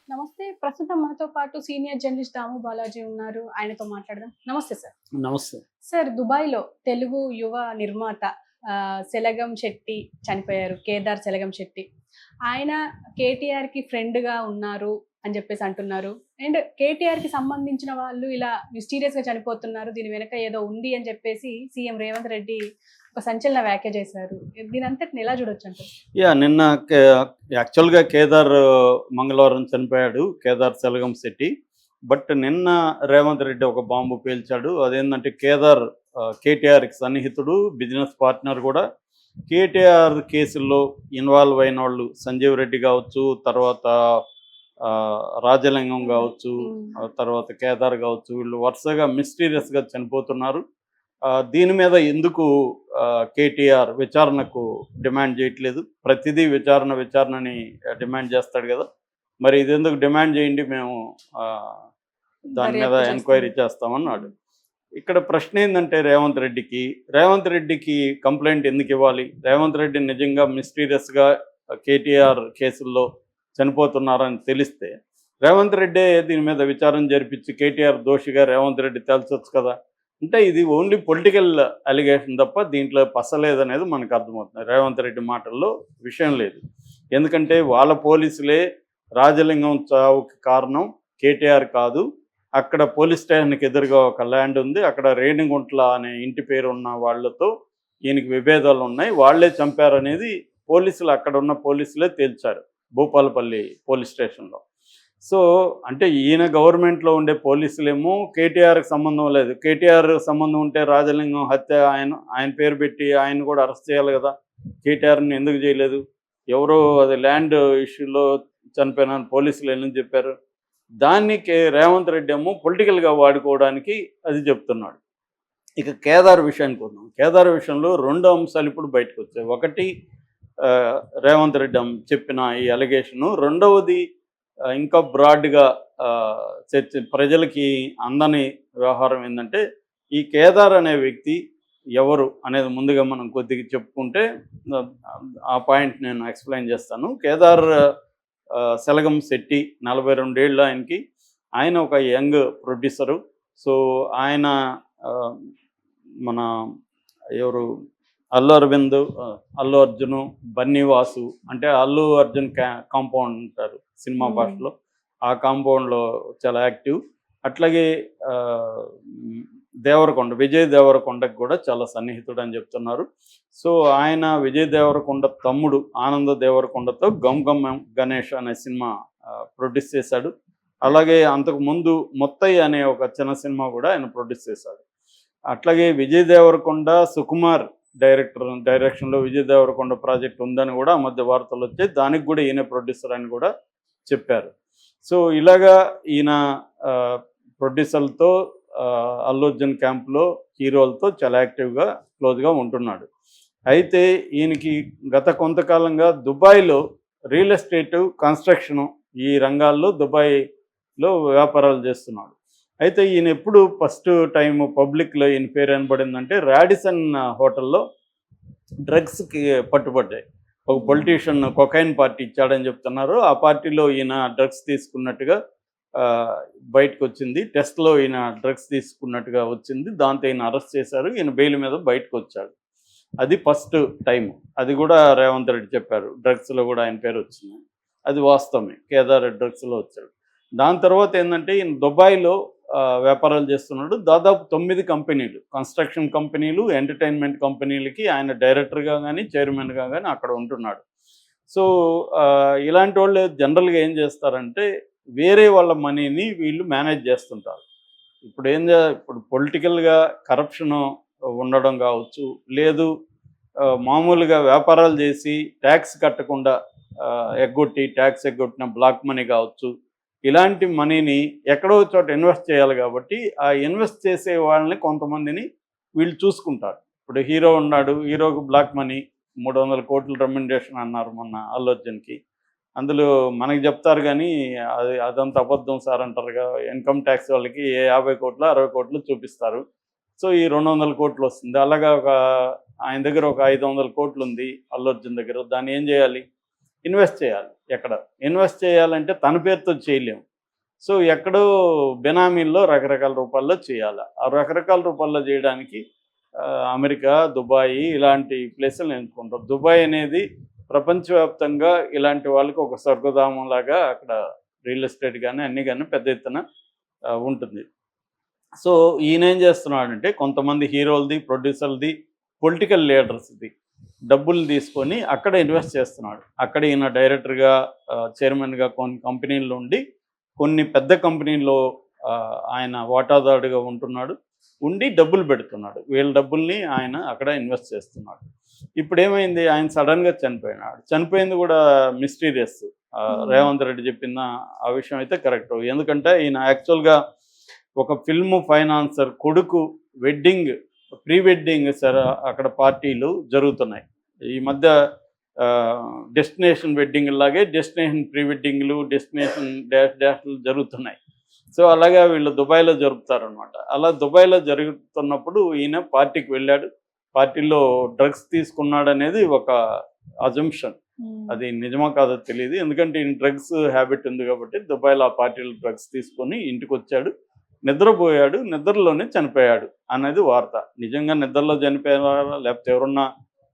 నమస్తే. ప్రస్తుతం మనతో పాటు సీనియర్ జర్నలిస్ట్ దాము బాలాజీ ఉన్నారు. ఆయనతో మాట్లాడదాం. నమస్తే సార్. నమస్తే. సార్ దుబాయ్‌లో తెలుగు యువ నిర్మాత సెలగం శెట్టి చనిపోయారు. కేదార్ సెలగం శెట్టి. ఆయన కేటీఆర్‌కి ఫ్రెండ్‌గా ఉన్నారు అని జెప్పేసి అంటున్నారు. అండ్ కేటీఆర్‌కి సంబంధించిన వాళ్ళు ఇలా మిస్టీరియస్‌గా చనిపోతున్నారు. దీని వెనక ఏదో ఉంది అని జెప్పేసి సీఎం రేవంత్ రెడ్డి ఒక సంచలన వ్యాఖ్య చేశారు. దీనంతటిని ఎలా చూడొచ్చంటారు? నిన్న యాక్చువల్‌గా కేదార్ మంగళవారం చనిపోయాడు. కేదార్ సెలగం శెట్టి. బట్ నిన్న రేవంత్ రెడ్డి ఒక బాంబు పేల్చాడు. అదేంటంటే కేదార్ కేటీఆర్‌కి సన్నిహితుడు, బిజినెస్ పార్ట్నర్ కూడా. కేటీఆర్ కేసుల్లో ఇన్వాల్వ్ అయిన వాళ్ళు సంజీవ్ రెడ్డి కావచ్చు, తర్వాత రాజలింగం కావచ్చు, తర్వాత కేదార్ కావచ్చు, వీళ్ళు వరుసగా మిస్టీరియస్‌గా చనిపోతున్నారు. దీని మీద ఎందుకు కేటీఆర్ విచారణకు డిమాండ్ చేయట్లేదు? ప్రతిదీ విచారణని డిమాండ్ చేస్తాడు కదా. మరి ఇదెందుకు డిమాండ్ చేయండి, మేము దాని మీద ఎంక్వైరీ చేస్తామన్నాడు. ఇక్కడ ప్రశ్న ఏంటంటే రేవంత్ రెడ్డికి కంప్లైంట్ ఎందుకు ఇవ్వాలి? రేవంత్ రెడ్డి నిజంగా మిస్టీరియస్గా కేటీఆర్ కేసుల్లో చనిపోతున్నారని తెలిస్తే రేవంత్ రెడ్డే దీని మీద విచారణ జరిపించి కేటీఆర్ దోషిగా రేవంత్ రెడ్డి తేల్చొచ్చు కదా. అంటే ఇది ఓన్లీ పొలిటికల్ అలిగేషన్ తప్ప దీంట్లో పసలేదనేది మనకు అర్థమవుతుంది. రేవంత్ రెడ్డి మాటల్లో విషయం లేదు. ఎందుకంటే వాళ్ళ పోలీసులే రాజలింగం చావుకి కారణం కేటీఆర్ కాదు. అక్కడ పోలీస్ స్టేషన్కి ఎదురుగా ఒక ల్యాండ్ ఉంది, అక్కడ రేణిగుంట్ల అనే ఇంటి పేరు ఉన్న వాళ్ళతో ఈయనకి విభేదాలు ఉన్నాయి, వాళ్లే చంపారనేది పోలీసులు, అక్కడ ఉన్న పోలీసులే తేల్చారు భూపాలపల్లి పోలీస్ స్టేషన్లో. సో అంటే ఈయన గవర్నమెంట్లో ఉండే పోలీసులేమో కేటీఆర్కి సంబంధం లేదు. కేటీఆర్ సంబంధం ఉంటే రాజలింగం హత్య ఆయన పేరు పెట్టి ఆయన కూడా అరెస్ట్ చేయాలి కదా. కేటీఆర్ని ఎందుకు చేయలేదు? ఎవరో అది ల్యాండ్ ఇష్యూలో చనిపోయిన పోలీసులు ఎందుకు చెప్పారు? దాన్ని రేవంత్ రెడ్డి ఏమో పొలిటికల్గా వాడుకోవడానికి అది చెప్తున్నాడు. ఇక కేదార్ విషయానికి వద్దాం. కేదార్ విషయంలో రెండు అంశాలు ఇప్పుడు బయటకు వచ్చాయి. ఒకటి రేవంత్ రెడ్డి చెప్పిన ఈ అలిగేషను, రెండవది ఇంకా బ్రాడ్గా ప్రజలకి అందని వ్యవహారం ఏంటంటే ఈ కేదార్ అనే వ్యక్తి ఎవరు అనేది ముందుగా మనం కొద్దిగా చెప్పుకుంటే ఆ పాయింట్ నేను ఎక్స్ప్లెయిన్ చేస్తాను. కేదార్ సెలగం శెట్టి 42 ఏళ్ళు ఆయనకి. ఆయన ఒక యంగ్ ప్రొడ్యూసరు. సో ఆయన మన ఎవరు అల్లు అరవింద్, అల్లు అర్జును, బన్నీవాసు, అంటే అల్లు అర్జున్ కాంపౌండ్ అంటారు సినిమా భాషలో, ఆ కాంపౌండ్లో చాలా యాక్టివ్. అట్లాగే విజయ్ దేవరకొండకు కూడా చాలా సన్నిహితుడు అని చెప్తున్నారు. సో ఆయన విజయ్ దేవరకొండ తమ్ముడు ఆనంద దేవరకొండతో గమ్ గమ్ గణేష్ అనే సినిమా ప్రొడ్యూస్ చేశాడు. అలాగే అంతకుముందు మొత్తయ్య అనే ఒక చిన్న సినిమా కూడా ఆయన ప్రొడ్యూస్ చేశాడు. అట్లాగే విజయ్ దేవరకొండ, సుకుమార్ డైరెక్షన్లో విజయ్ దేవరకొండ ప్రాజెక్ట్ ఉందని కూడా ఆ మధ్య వార్తలు వచ్చాయి. దానికి కూడా ఈయన ప్రొడ్యూసర్ అని కూడా చెప్పారు. సో ఇలాగా ఈయన ప్రొడ్యూసర్లతో అల్లు అర్జున్ క్యాంప్లో హీరోలతో చాలా యాక్టివ్గా క్లోజ్గా ఉంటున్నాడు. అయితే ఈయనకి గత కొంతకాలంగా దుబాయ్లో రియల్ ఎస్టేటు, కన్స్ట్రక్షను ఈ రంగాల్లో దుబాయ్లో వ్యాపారాలు చేస్తున్నాడు. అయితే ఈయన ఎప్పుడు ఫస్ట్ టైం పబ్లిక్లో ఈయన పేరు వినబడిందంటే రాడిసన్ హోటల్లో డ్రగ్స్కి పట్టుబడ్డాయి. ఒక పొలిటీషియన్ కొకైన్ పార్టీ ఇచ్చాడని చెప్తున్నారు. ఆ పార్టీలో ఈయన డ్రగ్స్ తీసుకున్నట్టుగా బయటకు వచ్చింది. టెస్ట్లో ఈయన డ్రగ్స్ తీసుకున్నట్టుగా వచ్చింది. దాంతో ఈయన అరెస్ట్ చేశారు. ఈయన బెయిల్ మీద బయటకు వచ్చాడు. అది ఫస్ట్ టైం. అది కూడా రేవంత్ రెడ్డి చెప్పారు, డ్రగ్స్లో కూడా ఆయన పేరు వచ్చింది. అది వాస్తవమే, కేదార్ డ్రగ్స్లో వచ్చాడు. దాని తర్వాత ఏంటంటే ఈయన దుబాయ్లో వ్యాపారాలు చేస్తున్నాడు. దాదాపు 9 కంపెనీలు, కన్స్ట్రక్షన్ కంపెనీలు, ఎంటర్టైన్మెంట్ కంపెనీలకి ఆయన డైరెక్టర్గా కానీ చైర్మన్గా కానీ అక్కడ ఉంటున్నాడు. సో ఇలాంటి వాళ్ళు జనరల్గా ఏం చేస్తారంటే వేరే వాళ్ళ మనీని వీళ్ళు మేనేజ్ చేస్తుంటారు. ఇప్పుడు పొలిటికల్గా కరప్షను ఉండడం కావచ్చు, లేదు మామూలుగా వ్యాపారాలు చేసి ట్యాక్స్ కట్టకుండా ట్యాక్స్ ఎగ్గొట్టిన బ్లాక్ మనీ కావచ్చు, ఇలాంటి మనీని ఎక్కడో చోట ఇన్వెస్ట్ చేయాలి. కాబట్టి ఆ ఇన్వెస్ట్ చేసే వాళ్ళని కొంతమందిని వీళ్ళు చూసుకుంటారు. ఇప్పుడు హీరో ఉన్నాడు, హీరోకు బ్లాక్ మనీ 300 కోట్ల రెమ్యునరేషన్ అన్నారు మొన్న అల్లు అర్జున్కి. అందులో మనకి చెప్తారు కానీ అదంతా అబద్ధం సార్ అంటారుగా. ఇన్కమ్ ట్యాక్స్ వాళ్ళకి 50 కోట్లు 60 కోట్లు చూపిస్తారు. సో ఈ 200 కోట్లు వస్తుంది. అలాగా ఆయన దగ్గర ఒక 500 కోట్లు ఉంది అల్లు అర్జున్ దగ్గర. దాన్ని ఏం చేయాలి? ఇన్వెస్ట్ చేయాలి. ఎక్కడ ఇన్వెస్ట్ చేయాలంటే తన పేరుతో చేయలేము. సో ఎక్కడో బెనామీల్లో రకరకాల రూపాల్లో చేయాలి. ఆ రకరకాల రూపాల్లో చేయడానికి అమెరికా, దుబాయ్ ఇలాంటి ప్లేసులు ఎంచుకుంటారు. దుబాయ్ అనేది ప్రపంచవ్యాప్తంగా ఇలాంటి వాళ్ళకి ఒక స్వర్గధామం లాగా అక్కడ రియల్ ఎస్టేట్ కానీ అన్నీ కానీ పెద్ద ఎత్తున ఉంటుంది. సో ఈయన ఏం చేస్తున్నాడంటే కొంతమంది హీరోలది, ప్రొడ్యూసర్ది, పొలిటికల్ లీడర్స్ది డబ్బులు తీసుకొని అక్కడ ఇన్వెస్ట్ చేస్తున్నాడు. అక్కడ ఈయన డైరెక్టర్గా, చైర్మన్గా కొన్ని కంపెనీల్లో ఉండి కొన్ని పెద్ద కంపెనీల్లో ఆయన వాటాదారుడిగా ఉండి డబ్బులు పెడుతున్నాడు. వీళ్ళ డబ్బుల్ని ఆయన అక్కడ ఇన్వెస్ట్ చేస్తున్నాడు. ఇప్పుడు ఏమైంది, ఆయన సడన్గా చనిపోయినాడు. చనిపోయింది కూడా మిస్టీరియస్. రేవంత్ రెడ్డి చెప్పిన ఆ విషయం అయితే కరెక్ట్. ఎందుకంటే ఈయన యాక్చువల్గా ఒక ఫిల్మ్ ఫైనాన్సర్ కొడుకు ప్రీ వెడ్డింగ్ అక్కడ పార్టీలు జరుగుతున్నాయి. ఈ మధ్య డెస్టినేషన్ వెడ్డింగ్ లాగే డెస్టినేషన్ ప్రీ వెడ్డింగ్లు, డెస్టినేషన్ డాష్లు జరుగుతున్నాయి. సో అలాగా వీళ్ళు దుబాయ్లో జరుపుతారనమాట. అలా దుబాయ్లో జరుగుతున్నప్పుడు ఈయన పార్టీకి వెళ్ళాడు. పార్టీలో డ్రగ్స్ తీసుకున్నాడు అనేది ఒక అజంప్షన్. అది నిజమా కాదో తెలియదు. ఎందుకంటే ఈయన డ్రగ్స్ హ్యాబిట్ ఉంది కాబట్టి దుబాయ్లో ఆ పార్టీలో డ్రగ్స్ తీసుకొని ఇంటికి వచ్చాడు, నిద్రపోయాడు, నిద్రలోనే చనిపోయాడు అనేది వార్త. నిజంగా నిద్రలో చనిపోయారా లేకపోతే ఎవరన్నా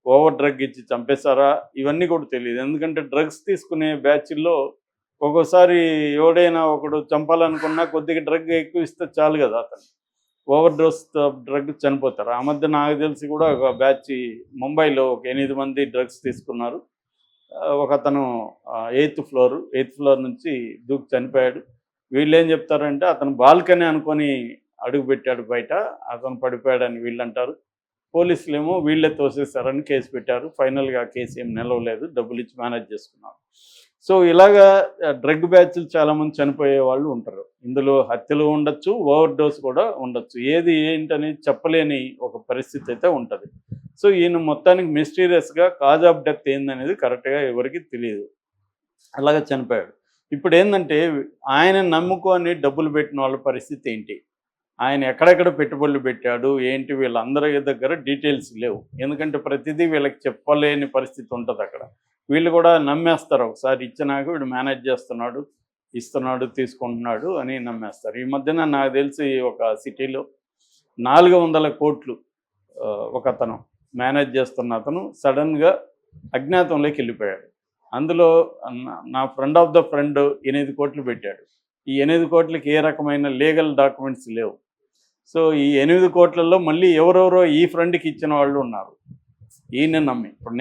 ఓవర్ డ్రగ్ ఇచ్చి చంపేశారా ఇవన్నీ కూడా తెలియదు. ఎందుకంటే డ్రగ్స్ తీసుకునే బ్యాచ్ల్లో ఒక్కోసారి ఎవడైనా ఒకడు చంపాలనుకున్నా కొద్దిగా డ్రగ్ ఎక్కువ ఇస్తే చాలు కదా, అతను ఓవర్ డోస్ డ్రగ్ చనిపోతారు. ఆ మధ్య నాకు తెలిసి కూడా ఒక బ్యాచ్ ముంబైలో ఒక 8 మంది డ్రగ్స్ తీసుకున్నారు. ఒక అతను 8th ఫ్లోర్ నుంచి దూకి చనిపోయాడు. వీళ్ళు ఏం చెప్తారంటే అతను బాల్కనీ అనుకొని అడుగు పెట్టాడు బయట, అతను పడిపోయాడని వీళ్ళు అంటారు. పోలీసులు ఏమో వీళ్ళే తోసేశారని కేసు పెట్టారు. ఫైనల్గా ఆ కేసు ఏం నిలవలేదు, డబ్బులు ఇచ్చి మేనేజ్ చేసుకున్నారు. సో ఇలాగా డ్రగ్ బ్యాచ్లు చాలామంది చనిపోయే వాళ్ళు ఉంటారు. ఇందులో హత్యలు ఉండొచ్చు, ఓవర్ డోస్ కూడా ఉండొచ్చు. ఏది ఏంటనేది చెప్పలేని ఒక పరిస్థితి అయితే ఉంటుంది. సో ఈయన మొత్తానికి మిస్టీరియస్గా కాజ్ ఆఫ్ డెత్ ఏందనేది కరెక్ట్గా ఎవరికి తెలియదు. అలాగే చనిపోయాడు. ఇప్పుడు ఏంటంటే ఆయన నమ్ముకొని డబ్బులు పెట్టిన వాళ్ళ పరిస్థితి ఏంటి, ఆయన ఎక్కడెక్కడ పెట్టుబడులు పెట్టాడు ఏంటి, వీళ్ళందరి దగ్గర డీటెయిల్స్ లేవు. ఎందుకంటే ప్రతిదీ వీళ్ళకి చెప్పలేని పరిస్థితి ఉంటుంది అక్కడ. వీళ్ళు కూడా నమ్మేస్తారు. ఒకసారి ఇచ్చినాక వీడు మేనేజ్ చేస్తున్నాడు, ఇస్తున్నాడు, తీసుకుంటున్నాడు అని నమ్మేస్తారు. ఈ మధ్యన నాకు తెలిసి ఒక సిటీలో 400 కోట్లు ఒక అతను మేనేజ్ చేస్తున్న అతను సడన్గా అజ్ఞాతంలోకి వెళ్ళిపోయాడు. అందులో నా ఫ్రెండ్ ఆఫ్ ద ఫ్రెండ్ 8 కోట్లు పెట్టాడు. ఈ 8 కోట్లకి ఏ రకమైన లీగల్ డాక్యుమెంట్స్ లేవు. సో ఈ 8 కోట్లలో మళ్ళీ ఎవరెవరో ఈ ఫ్రెండ్కి ఇచ్చిన వాళ్ళు ఉన్నారు ఈయన నమ్మి. ఇప్పుడు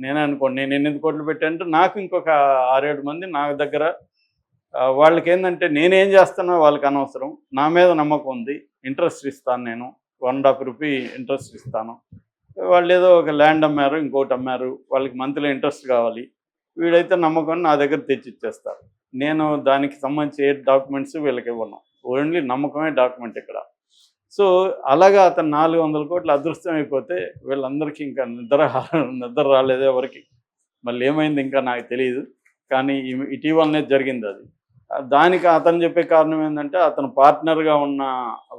నేనే అనుకోండి, నేను 8 కోట్లు పెట్టానంటే నాకు ఇంకొక 6-7 మంది నా దగ్గర, వాళ్ళకి ఏంటంటే నేనేం చేస్తానో వాళ్ళకి అనవసరం, నా మీద నమ్మకం ఉంది, ఇంట్రెస్ట్ ఇస్తాను, నేను 1.5 రూపీ ఇంట్రెస్ట్ ఇస్తాను. వాళ్ళు ఏదో ఒక ల్యాండ్ అమ్మారు, ఇంకోటి అమ్మారు, వాళ్ళకి మంత్లీ ఇంట్రెస్ట్ కావాలి, వీడైతే నమ్మకం నా దగ్గర తెచ్చి ఇచ్చేస్తారు. నేను దానికి సంబంధించి ఏ డాక్యుమెంట్స్ వీళ్ళకి ఇవ్వను, ఓన్లీ నమ్మకమే డాక్యుమెంట్ ఇక్కడ. సో అలాగా అతను 400 కోట్లు అదృష్టం అయిపోతే వీళ్ళందరికీ ఇంకా నిద్ర రాలేదు ఎవరికి. మళ్ళీ ఏమైంది ఇంకా నాకు తెలియదు, కానీ ఇటీవలనే జరిగింది అది. దానికి అతను చెప్పే కారణం ఏంటంటే అతను పార్ట్నర్గా ఉన్న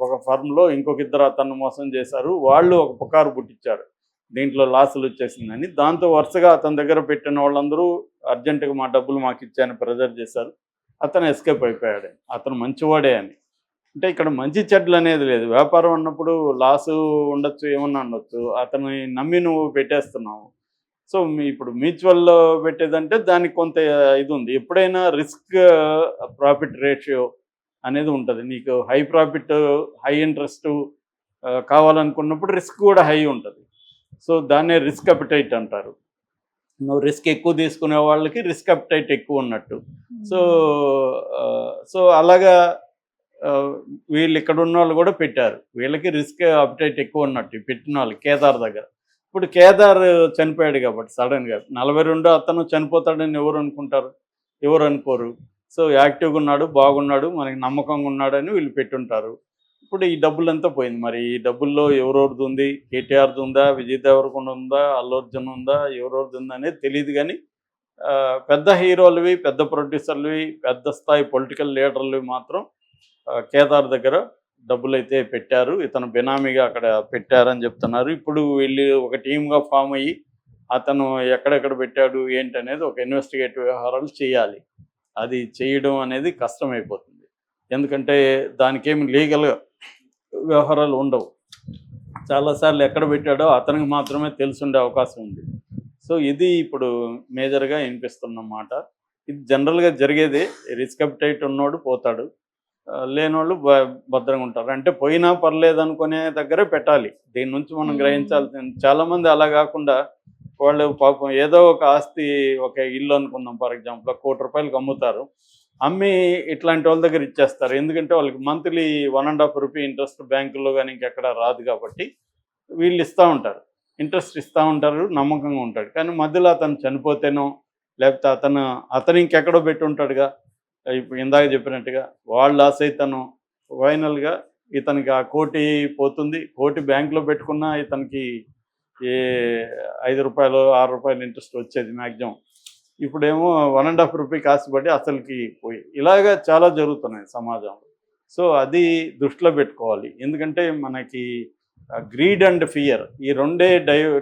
ఒక ఫర్మ్లో ఇంకొక 2 అతను మోసం చేశారు. వాళ్ళు ఒక పుకారు పుట్టించారు దీంట్లో లాసులు వచ్చేసిందని. దాంతో వరుసగా అతని దగ్గర పెట్టిన వాళ్ళందరూ అర్జెంటుగా మా డబ్బులు మాకు ఇచ్చాయని ప్రెజర్ చేశారు. అతను ఎస్కేప్ అయిపోయాడు. అతను మంచివాడే అని. అంటే ఇక్కడ మంచి చెడ్లు అనేది లేదు. వ్యాపారం అన్నప్పుడు లాసు ఉండొచ్చు, ఏమన్నా ఉండొచ్చు. అతన్ని నమ్మి నువ్వు పెట్టేస్తున్నావు. సో ఇప్పుడు మ్యూచువల్లో పెట్టేదంటే దానికి కొంత ఇది ఉంది. ఎప్పుడైనా రిస్క్ ప్రాఫిట్ రేషియో అనేది ఉంటుంది. నీకు హై ప్రాఫిట్, హై ఇంట్రెస్ట్ కావాలనుకున్నప్పుడు రిస్క్ కూడా హై ఉంటుంది. సో దాన్నే రిస్క్ అపిటైట్ అంటారు. నువ్వు రిస్క్ ఎక్కువ తీసుకునే వాళ్ళకి రిస్క్ అపిటైట్ ఎక్కువ ఉన్నట్టు. సో అలాగా వీళ్ళు ఇక్కడ ఉన్న వాళ్ళు కూడా పెట్టారు. వీళ్ళకి రిస్క్ అపిటైట్ ఎక్కువ ఉన్నట్టు పెట్టిన వాళ్ళు కేదార్ దగ్గర. ఇప్పుడు కేదార్ చనిపోయాడు కాబట్టి సడన్గా 42 అతను చనిపోతాడని ఎవరు అనుకుంటారు, ఎవరు అనుకోరు. సో యాక్టివ్గా ఉన్నాడు, బాగున్నాడు, మనకి నమ్మకంగా ఉన్నాడని వీళ్ళు పెట్టుంటారు. ఇప్పుడు ఈ డబ్బులంతా పోయింది. మరి ఈ డబ్బుల్లో ఎవరెవరిది ఉంది, కేటీఆర్ది ఉందా, విజయ్ దేవరకొండ ఉందా, అల్లు అర్జున్ ఉందా, ఎవరెవరిది ఉందా అనేది తెలియదు. కానీ పెద్ద హీరోలవి, పెద్ద ప్రొడ్యూసర్లవి, పెద్ద స్థాయి పొలిటికల్ లీడర్లవి మాత్రం కేదార్ దగ్గర డబ్బులు అయితే పెట్టారు. ఇతను బెనామీగా అక్కడ పెట్టారని చెప్తున్నారు. ఇప్పుడు వీళ్ళు ఒక టీమ్గా ఫామ్ అయ్యి అతను ఎక్కడెక్కడ పెట్టాడు ఏంటి అనేది ఒక ఇన్వెస్టిగేటివ్ వ్యవహారాలు చేయాలి. అది చేయడం అనేది కష్టమైపోతుంది. ఎందుకంటే దానికేమి లీగల్ వ్యవహారాలు ఉండవు. చాలాసార్లు ఎక్కడ పెట్టాడో అతనికి మాత్రమే తెలిసుండే అవకాశం ఉంది. సో ఇది ఇప్పుడు మేజర్గా వినిపిస్తున్నమాట. ఇది జనరల్గా జరిగేదే. రిస్క్ అప్టైట్ ఉన్నోడు పోతాడు, లేనోళ్ళు భద్రంగా ఉంటారు. అంటే పోయినా పర్లేదు అనుకునే దగ్గరే పెట్టాలి. దీని నుంచి మనం గ్రహించాల్సింది, చాలామంది అలా కాకుండా వాళ్ళు పాపం ఏదో ఒక ఆస్తి, ఒక ఇల్లు అనుకుందాం ఫర్ ఎగ్జాంపుల్, ₹1,00,00,000 అమ్ముతారు. అమ్మి ఇట్లాంటి వాళ్ళ దగ్గర ఇచ్చేస్తారు. ఎందుకంటే వాళ్ళకి మంత్లీ ₹1.5 ఇంట్రెస్ట్ బ్యాంకుల్లో కానీ ఇంకెక్కడ రాదు కాబట్టి వీళ్ళు ఇస్తూ ఉంటారు, ఇంట్రెస్ట్ ఇస్తూ ఉంటారు, నమ్మకంగా ఉంటాడు. కానీ మధ్యలో అతను చనిపోతేనో లేకపోతే అతను ఇంకెక్కడో పెట్టి ఉంటాడుగా, ఇప్పుడు ఇందాక చెప్పినట్టుగా వాళ్ళు లాస్ అయితేనో ఫైనల్గా ఇతనికి ఆ కోటి పోతుంది. కోటి బ్యాంకులో పెట్టుకున్నా ఇతనికి ఏ ₹5 ₹6 ఇంట్రెస్ట్ వచ్చేది మ్యాక్సిమం. ఇప్పుడేమో ₹1.5 ఆశపడి అసలుకి పోయి ఇలాగా చాలా జరుగుతున్నాయి సమాజంలో. సో అది దృష్టిలో పెట్టుకోవాలి. ఎందుకంటే మనకి గ్రీడ్ అండ్ ఫియర్ ఈ రెండే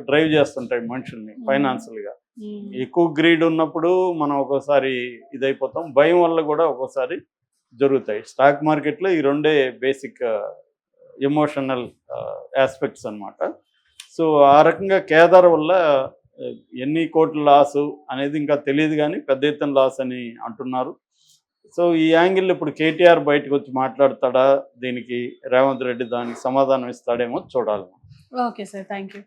డ్రైవ్ చేస్తుంటాయి మనుషుల్ని ఫైనాన్షియల్గా. ఎక్కువ గ్రీడ్ ఉన్నప్పుడు మనం ఒక్కోసారి ఇదైపోతాం, భయం వల్ల కూడా ఒక్కోసారి జరుగుతాయి. స్టాక్ మార్కెట్లో ఈ రెండే బేసిక్ ఎమోషనల్ ఆస్పెక్ట్స్ అన్నమాట. సో ఆ రకంగా కేదార్ వల్ల ఎన్ని కోట్ల లాసు అనేది ఇంకా తెలియదు, కానీ పెద్ద ఎత్తున లాస్ అని అంటున్నారు. సో ఈ యాంగిల్ ఇప్పుడు కేటీఆర్ బయటకు వచ్చి మాట్లాడతాడా, దీనికి రేవంత్ రెడ్డి దానికి సమాధానం ఇస్తాడేమో చూడాలి. Okay sir, thank you.